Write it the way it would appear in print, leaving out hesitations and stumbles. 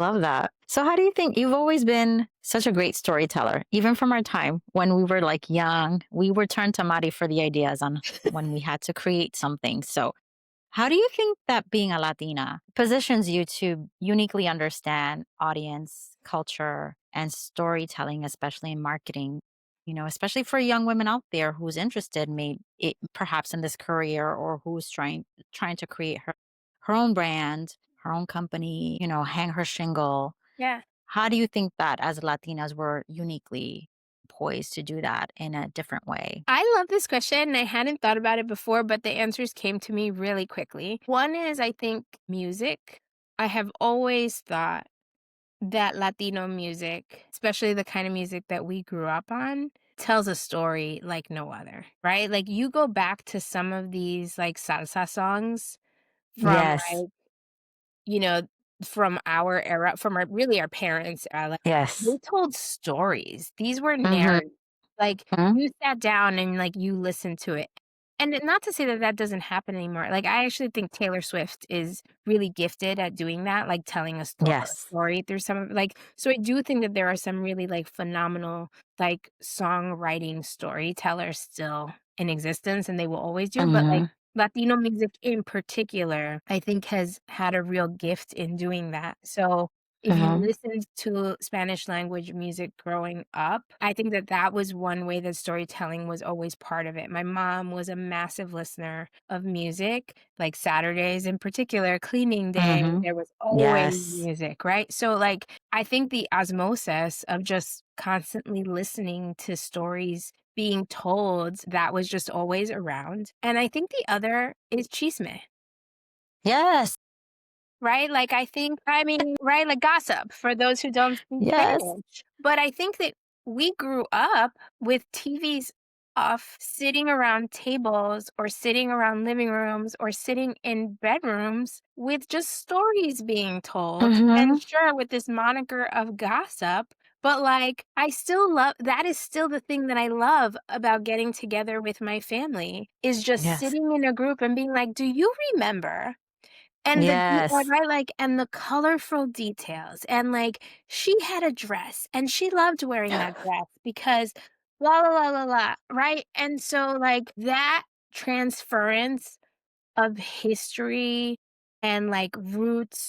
Love that. So, how do you think you've always been such a great storyteller, even from our time when we were like young? We were turned to Mari for the ideas on when we had to create something. So, how do you think that being a Latina positions you to uniquely understand audience, culture, and storytelling, especially in marketing? Especially for young women out there who's interested, perhaps in this career, or who's trying to create her own brand, her own company, hang her shingle. Yeah. How do you think that as Latinas we're uniquely poised to do that in a different way? I love this question, and I hadn't thought about it before, but the answers came to me really quickly. One is, I think, music. I have always thought that Latino music, especially the kind of music that we grew up on, tells a story like no other, right? Like, you go back to some of these, like, salsa songs from, Yes. like, you know, from our era, from our really our parents' era, like, they Yes. told stories. These were Mhm. narratives. Like, you sat down and, like, you listened to it. And not to say that that doesn't happen anymore. Like, I actually think Taylor Swift is really gifted at doing that, like, telling a Yes. story through some of like, so I do think that there are some really, like, phenomenal, like, songwriting storytellers still in existence, and they will always do, but, like, Mhm. Latino music in particular, I think has had a real gift in doing that. So, if you Mhm. listened to Spanish language music growing up, I think that that was one way that storytelling was always part of it. My mom was a massive listener of music, like Saturdays in particular, cleaning day, Mhm. there was always Yes. music, right? So, like, I think the osmosis of just constantly listening to stories being told, that was just always around. And I think the other is chisme, Yes. right? Like, I think, I mean, right, like gossip for those who don't speak Yes. Spanish. But I think that we grew up with TVs off, sitting around tables or sitting around living rooms or sitting in bedrooms with just stories being told. And Mhm. sure, with this moniker of gossip, but like, I still love that is still the thing that I love about getting together with my family is just Yes. sitting in a group and being like, do you remember? And Yes. right, like, and the colorful details, and, like, she had a dress, and she loved wearing that dress because blah, blah, blah, blah, blah, right? And so, like, that transference of history and, like, roots